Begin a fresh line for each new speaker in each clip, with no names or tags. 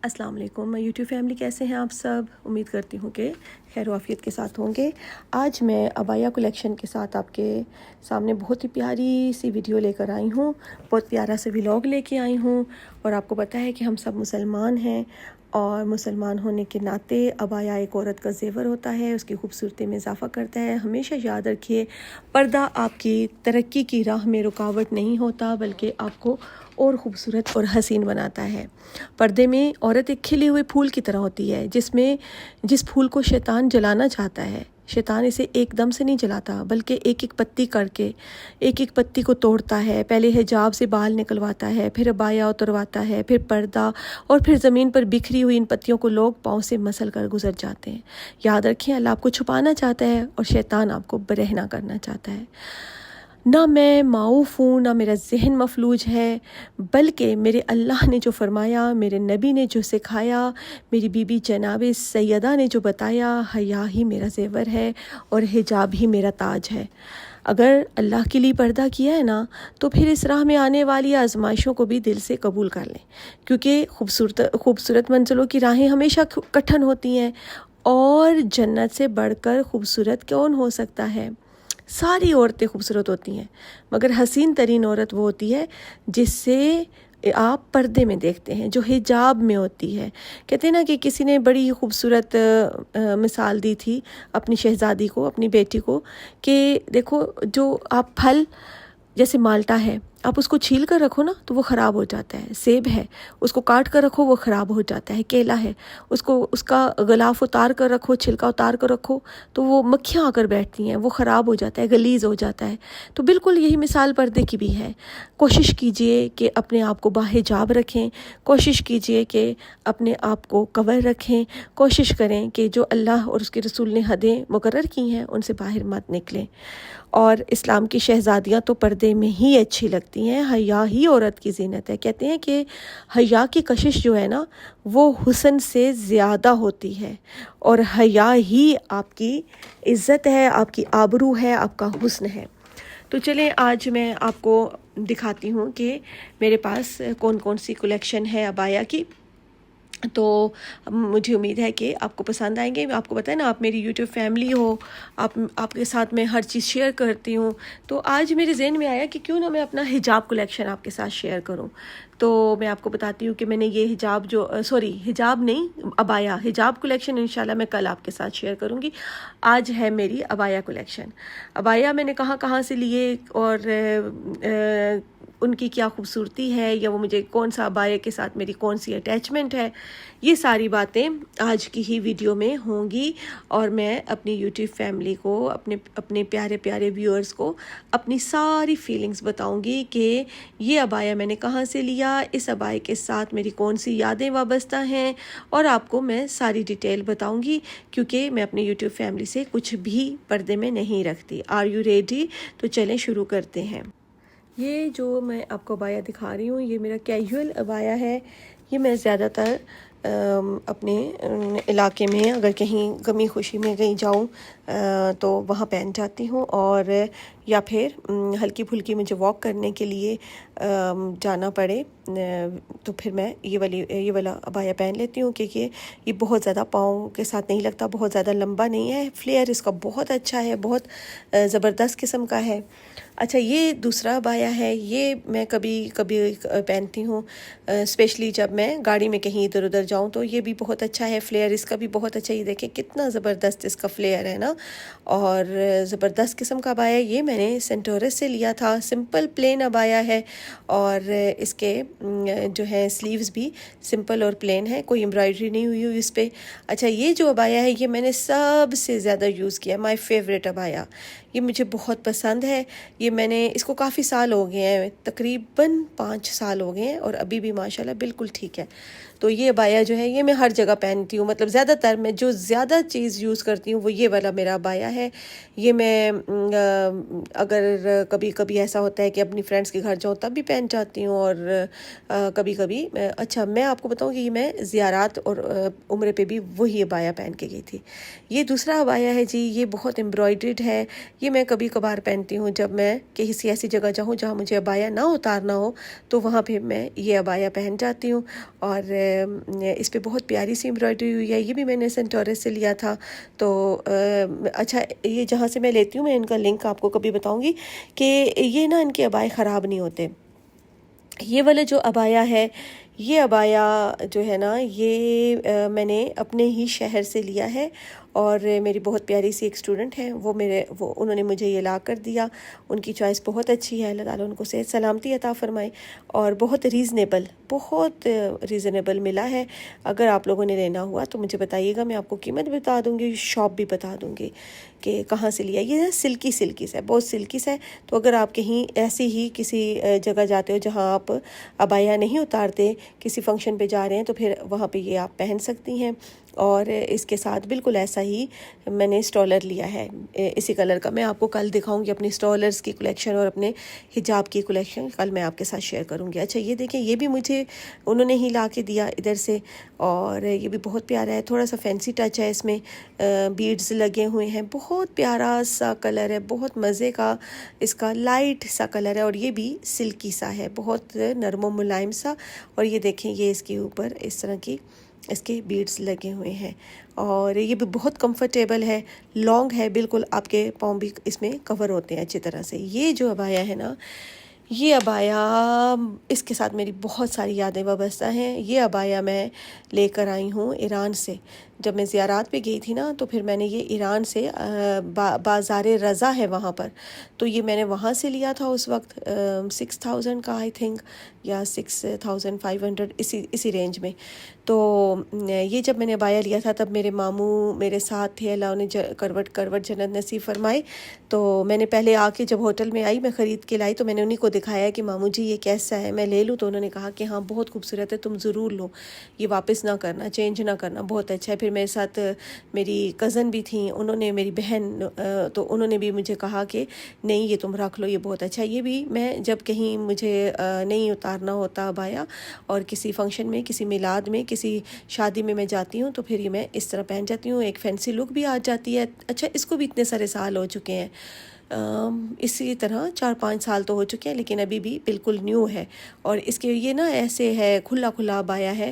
السلام علیکم YouTube family, کیسے ہیں آپ سب؟ امید کرتی ہوں کہ خیر و عافیت کے ساتھ ہوں گے۔ آج میں ابایا کلیکشن کے ساتھ آپ کے سامنے بہت ہی پیاری سی ویڈیو لے کر آئی ہوں، بہت پیارا سا ولاگ لے کے آئی ہوں۔ اور آپ کو پتہ ہے کہ ہم سب مسلمان ہیں، اور مسلمان ہونے کے ناطے ابایا ایک عورت کا زیور ہوتا ہے، اس کی خوبصورتی میں اضافہ کرتا ہے۔ ہمیشہ یاد رکھیے، پردہ آپ کی ترقی کی راہ میں رکاوٹ نہیں ہوتا، بلکہ آپ کو اور خوبصورت اور حسین بناتا ہے۔ پردے میں عورت ایک کھلے ہوئے پھول کی طرح ہوتی ہے، جس پھول کو شیطان جلانا چاہتا ہے، شیطان اسے ایک دم سے نہیں جلاتا، بلکہ ایک ایک پتی کر کے ایک ایک پتی کو توڑتا ہے۔ پہلے حجاب سے بال نکلواتا ہے، پھر ابایا اترواتا ہے، پھر پردہ، اور پھر زمین پر بکھری ہوئی ان پتیوں کو لوگ پاؤں سے مسل کر گزر جاتے ہیں۔ یاد رکھیں، اللہ آپ کو چھپانا چاہتا ہے اور شیطان آپ کو برہنہ کرنا چاہتا ہے۔ نہ میں معوف ہوں، نہ میرا ذہن مفلوج ہے، بلکہ میرے اللہ نے جو فرمایا، میرے نبی نے جو سکھایا، میری بی بی جناب سیدہ نے جو بتایا، حیا ہی میرا زیور ہے اور حجاب ہی میرا تاج ہے۔ اگر اللہ کے لیے پردہ کیا ہے نا، تو پھر اس راہ میں آنے والی آزمائشوں کو بھی دل سے قبول کر لیں، کیونکہ خوبصورت منزلوں کی راہیں ہمیشہ کٹھن ہوتی ہیں، اور جنت سے بڑھ کر خوبصورت کون ہو سکتا ہے؟ ساری عورتیں خوبصورت ہوتی ہیں، مگر حسین ترین عورت وہ ہوتی ہے جس سے آپ پردے میں دیکھتے ہیں، جو حجاب میں ہوتی ہے۔ کہتے ہیں نا کہ کسی نے بڑی خوبصورت مثال دی تھی اپنی شہزادی کو، اپنی بیٹی کو، کہ دیکھو، جو آپ پھل جیسے مالٹا ہے، آپ اس کو چھیل کر رکھو نا تو وہ خراب ہو جاتا ہے، سیب ہے اس کو کاٹ کر رکھو وہ خراب ہو جاتا ہے، کیلا ہے اس کا غلاف اتار کر رکھو، چھلکا اتار کر رکھو تو وہ مکھیاں آ کر بیٹھتی ہیں، وہ خراب ہو جاتا ہے، غلیظ ہو جاتا ہے۔ تو بالکل یہی مثال پردے کی بھی ہے۔ کوشش کیجئے کہ اپنے آپ کو باحجاب رکھیں، کوشش کیجئے کہ اپنے آپ کو کور رکھیں، کوشش کریں کہ جو اللہ اور اس کے رسول نے حدیں مقرر کی ہیں ان سے باہر مت نکلیں۔ اور اسلام کی شہزادیاں تو پردے میں ہی اچھی لگتی ہیں، حیا ہی عورت کی زینت ہے۔ کہتے ہیں کہ حیا کی کشش جو ہے نا، وہ حسن سے زیادہ ہوتی ہے، اور حیا ہی آپ کی عزت ہے، آپ کی آبرو ہے، آپ کا حسن ہے۔ تو چلیں آج میں آپ کو دکھاتی ہوں کہ میرے پاس کون کون سی کلیکشن ہے ابایا کی۔ تو مجھے امید ہے کہ آپ کو پسند آئیں گے۔ آپ کو پتہ ہے نا، آپ میری یوٹیوب فیملی ہو، آپ کے ساتھ میں ہر چیز شیئر کرتی ہوں۔ تو آج میرے ذہن میں آیا کہ کیوں نہ میں اپنا حجاب کلیکشن آپ کے ساتھ شیئر کروں۔ تو میں آپ کو بتاتی ہوں کہ میں نے یہ حجاب نہیں، ابایا حجاب کلیکشن انشاءاللہ میں کل آپ کے ساتھ شیئر کروں گی۔ آج ہے میری ابایا کلیکشن۔ ابایا میں نے کہاں سے لیے، اور ان کی کیا خوبصورتی ہے، یا وہ مجھے کون سا ابایا کے ساتھ میری کون سی اٹیچمنٹ ہے، یہ ساری باتیں آج کی ہی ویڈیو میں ہوں گی۔ اور میں اپنی یوٹیوب فیملی کو، اپنے پیارے پیارے ویورز کو اپنی ساری فیلنگز بتاؤں گی کہ یہ ابایا میں نے کہاں سے لیا، اس ابایا کے ساتھ میری کون سی یادیں وابستہ ہیں، اور آپ کو میں ساری ڈیٹیل بتاؤں گی، کیونکہ میں اپنی یوٹیوب فیملی سے کچھ بھی پردے میں نہیں رکھتی۔ Are you ready? تو چلیں شروع کرتے ہیں۔ یہ جو میں آپ کو ابایا دکھا رہی ہوں، یہ میرا کیجول ابایا ہے۔ یہ میں زیادہ تر اپنے علاقے میں اگر کہیں غمی خوشی میں کہیں جاؤں تو وہاں پہن جاتی ہوں، اور یا پھر ہلکی پھلکی مجھے واک کرنے کے لیے جانا پڑے تو پھر میں یہ والا ابایا پہن لیتی ہوں، کیونکہ یہ بہت زیادہ پاؤں کے ساتھ نہیں لگتا، بہت زیادہ لمبا نہیں ہے، فلیئر اس کا بہت اچھا ہے، بہت زبردست قسم کا ہے۔ اچھا، یہ دوسرا ابایا ہے، یہ میں کبھی پہنتی ہوں، اسپیشلی جب میں گاڑی میں کہیں ادھر ادھر جاؤں تو یہ بھی بہت اچھا ہے، فلیئر اس کا بھی بہت اچھا ہے۔ یہ دیکھیں کتنا زبردست اس کا فلیئر ہے نا، اور زبردست قسم کا ابایا۔ یہ میں نے سینٹورس سے لیا تھا، سمپل پلین ابایا ہے، اور اس کے جو ہے سلیوز بھی سمپل اور پلین ہے، کوئی امبرائڈری نہیں ہوئی اس پہ۔ اچھا، یہ جو ابایا ہے یہ میں نے سب سے زیادہ یوز کیا، مائی فیوریٹ ابایا، یہ مجھے بہت پسند ہے۔ یہ میں نے اس کو کافی سال ہو گئے ہیں، تقریباً 5 سال ہو گئے ہیں، اور ابھی بھی ماشاءاللہ بالکل ٹھیک ہے۔ تو یہ ابایا جو ہے یہ میں ہر جگہ پہنتی ہوں، مطلب زیادہ تر میں جو زیادہ چیز یوز کرتی ہوں وہ یہ والا میرا ابایا ہے۔ یہ میں اگر کبھی ایسا ہوتا ہے کہ اپنی فرینڈس کے گھر جاؤں تب بھی پہن جاتی ہوں، اور کبھی اچھا میں آپ کو بتاؤں کہ یہ میں زیارات اور عمرے پہ بھی وہی ابایا پہن کے گئی تھی۔ یہ دوسرا ابایا ہے جی، یہ بہت امبرائڈرڈ ہے، یہ میں کبھی کبھار پہنتی ہوں جب میں کسی ایسی جگہ جاؤں جہاں مجھے ابایا نہ اتارنا ہو، تو وہاں پہ میں یہ ابایا پہن جاتی ہوں. اور اس پہ بہت پیاری سی امبرائڈری ہوئی ہے. یہ بھی میں نے سینٹورس سے لیا تھا. تو اچھا، یہ جہاں سے میں لیتی ہوں میں ان کا لنک آپ کو کبھی بتاؤں گی کہ یہ نا ان کے ابائے خراب نہیں ہوتے. یہ والا جو ابایا ہے، یہ ابایا جو ہے نا، یہ میں نے اپنے ہی شہر سے لیا ہے. اور میری بہت پیاری سی ایک اسٹوڈنٹ ہے، وہ انہوں نے مجھے یہ لا کر دیا. ان کی چوائس بہت اچھی ہے، اللہ تعالیٰ ان کو صحت سلامتی عطا فرمائے. اور بہت ریزنیبل ملا ہے. اگر آپ لوگوں نے لینا ہوا تو مجھے بتائیے گا، میں آپ کو قیمت بتا دوں گی، شاپ بھی بتا دوں گی کہ کہاں سے لیا. یہ سلکی سا ہے، بہت سلکی سا ہے. تو اگر آپ کہیں ایسی ہی کسی جگہ جاتے ہو جہاں آپ ابایا نہیں اتارتے، کسی فنکشن پہ جا رہے ہیں، تو پھر وہاں پہ یہ آپ پہن سکتی ہیں. اور اس کے ساتھ بالکل ایسا ہی میں نے اسٹالر لیا ہے اسی کلر کا. میں آپ کو کل دکھاؤں گی اپنی اسٹالرز کی کلیکشن اور اپنے حجاب کی کلیکشن، کل میں آپ کے ساتھ شیئر کروں گی. اچھا، یہ دیکھیں، یہ بھی مجھے انہوں نے ہی لا کے دیا ادھر سے. اور یہ بھی بہت پیارا ہے، تھوڑا سا فینسی ٹچ ہے اس میں، بیڈز لگے ہوئے ہیں. بہت پیارا سا کلر ہے، بہت مزے کا اس کا لائٹ سا کلر ہے. اور یہ بھی سلکی سا ہے، بہت نرم و ملائم سا. اور یہ دیکھیں، یہ اس کے اوپر اس طرح کی اس کے بیڈز لگے ہوئے ہیں. اور یہ بھی بہت کمفرٹیبل ہے، لانگ ہے بالکل، آپ کے پاؤں بھی اس میں کور ہوتے ہیں اچھی طرح سے. یہ جو ابایا ہے نا، یہ ابایا، اس کے ساتھ میری بہت ساری یادیں وابستہ ہیں. یہ ابایا میں لے کر آئی ہوں ایران سے. جب میں زیارات پہ گئی تھی نا، تو پھر میں نے یہ ایران سے بازار رضا ہے وہاں پر، تو یہ میں نے وہاں سے لیا تھا اس وقت 6000 کا آئی تھنک، یا 6500، اسی رینج میں. تو یہ جب میں نے ابایا لیا تھا تب میرے ماموں میرے ساتھ تھے، اللہ انہیں کروٹ جنت نصیب فرمائے. تو میں نے پہلے آ کے جب ہوٹل میں آئی، میں خرید کے لائی، تو میں نے انہیں کو دکھایا کہ ماموں جی یہ کیسا ہے، میں لے لوں؟ تو انہوں نے کہا کہ ہاں بہت خوبصورت ہے، تم ضرور لو، یہ واپس نہ کرنا، چینج نہ کرنا، بہت اچھا ہے. پھر میرے ساتھ میری کزن بھی تھیں، انہوں نے، میری بہن، تو انہوں نے بھی مجھے کہا کہ نہیں یہ تم رکھ لو، یہ بہت اچھا ہے. یہ بھی میں جب کہیں مجھے نہیں اتارنا ہوتا ابایا، اور کسی فنکشن میں، کسی میلاد میں، کسی شادی میں جاتی ہوں، تو پھر یہ میں اس طرح پہن جاتی ہوں. ایک فینسی لک بھی آ جاتی ہے. اچھا، اس کو بھی اتنے سارے سال ہو چکے ہیں، اسی طرح 4-5 سال تو ہو چکے ہیں، لیکن ابھی بھی بالکل نیو ہے. اور اس کے یہ نا ایسے ہے، کھلا ابایا ہے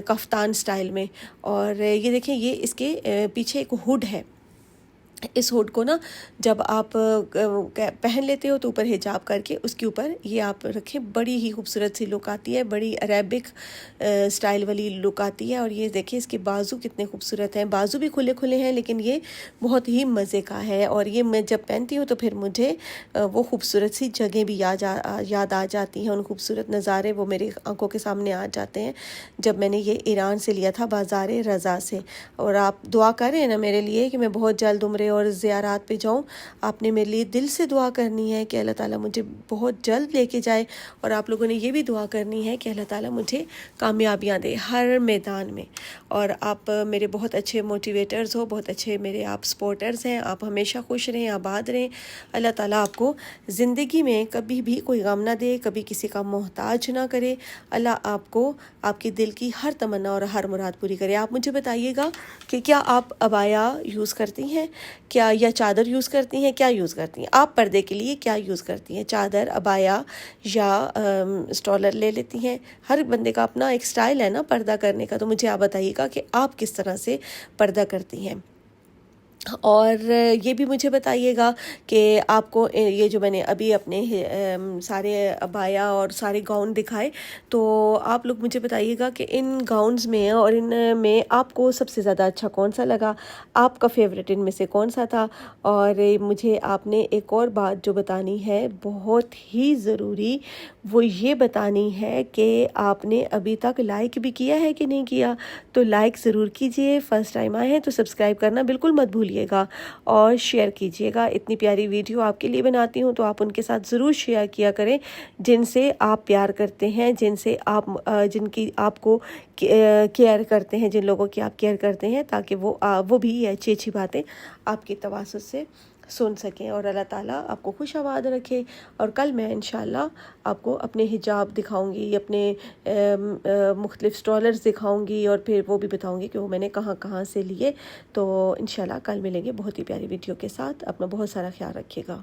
کفتان سٹائل میں. اور یہ دیکھیں، یہ اس کے پیچھے ایک ہوڈ ہے. اس ہوڈ کو نا جب آپ پہن لیتے ہو تو اوپر حجاب کر کے اس کے اوپر یہ آپ رکھیں، بڑی ہی خوبصورت سی لک آتی ہے، بڑی عربک سٹائل والی لک آتی ہے. اور یہ دیکھیں اس کے بازو کتنے خوبصورت ہیں، بازو بھی کھلے ہیں، لیکن یہ بہت ہی مزے کا ہے. اور یہ میں جب پہنتی ہوں تو پھر مجھے وہ خوبصورت سی جگہیں بھی یاد آ جاتی ہیں، ان خوبصورت نظارے وہ میری آنکھوں کے سامنے آ جاتے ہیں جب میں نے یہ ایران سے لیا تھا، بازار رضا سے. اور آپ دعا کریں نا میرے لیے کہ میں بہت جلد عمرے اور زیارات پہ جاؤں. آپ نے میرے لیے دل سے دعا کرنی ہے کہ اللہ تعالیٰ مجھے بہت جلد لے کے جائے. اور آپ لوگوں نے یہ بھی دعا کرنی ہے کہ اللہ تعالیٰ مجھے کامیابیاں دے ہر میدان میں. اور آپ میرے بہت اچھے موٹیویٹرز ہو، بہت اچھے میرے آپ سپورٹرز ہیں. آپ ہمیشہ خوش رہیں، آباد رہیں. اللہ تعالیٰ آپ کو زندگی میں کبھی بھی کوئی غم نہ دے، کبھی کسی کا محتاج نہ کرے. اللہ آپ کو آپ کی دل کی ہر تمنا اور ہر مراد پوری کرے. آپ مجھے بتائیے گا کہ کیا آپ ابایا یوز کرتی ہیں، کیا یا چادر یوز کرتی ہیں، کیا یوز کرتی ہیں آپ پردے کے لیے، کیا یوز کرتی ہیں، چادر، ابایا یا اسٹالر لے لیتی ہیں؟ ہر بندے کا اپنا ایک سٹائل ہے نا پردہ کرنے کا. تو مجھے آپ بتائیے گا کہ آپ کس طرح سے پردہ کرتی ہیں. اور یہ بھی مجھے بتائیے گا کہ آپ کو یہ جو میں نے ابھی اپنے سارے ابایا اور سارے گاؤن دکھائے، تو آپ لوگ مجھے بتائیے گا کہ ان گاؤنز میں اور ان میں آپ کو سب سے زیادہ اچھا کون سا لگا، آپ کا فیوریٹ ان میں سے کون سا تھا. اور مجھے آپ نے ایک اور بات جو بتانی ہے بہت ہی ضروری، وہ یہ بتانی ہے کہ آپ نے ابھی تک لائک بھی کیا ہے کہ نہیں کیا. تو لائک ضرور کیجئے، فرسٹ ٹائم آئے ہیں تو سبسکرائب کرنا بالکل مت بھولیے گا، اور شیئر کیجئے گا. اتنی پیاری ویڈیو آپ کے لیے بناتی ہوں، تو آپ ان کے ساتھ ضرور شیئر کیا کریں جن سے آپ پیار کرتے ہیں، جن کی آپ کو کیئر کرتے ہیں، جن لوگوں کی آپ کیئر کرتے ہیں، تاکہ وہ بھی اچھی باتیں آپ کی تواسط سے سن سکیں، اور اللہ تعالیٰ آپ کو خوش آباد رکھے۔ اور کل میں انشاءاللہ آپ کو اپنے حجاب دکھاؤں گی، اپنے مختلف سٹالرز دکھاؤں گی، اور پھر وہ بھی بتاؤں گی کہ وہ میں نے کہاں کہاں سے لیے۔ تو انشاءاللہ کل ملیں گے بہت ہی پیاری ویڈیو کے ساتھ۔ اپنا بہت سارا خیال رکھیے گا۔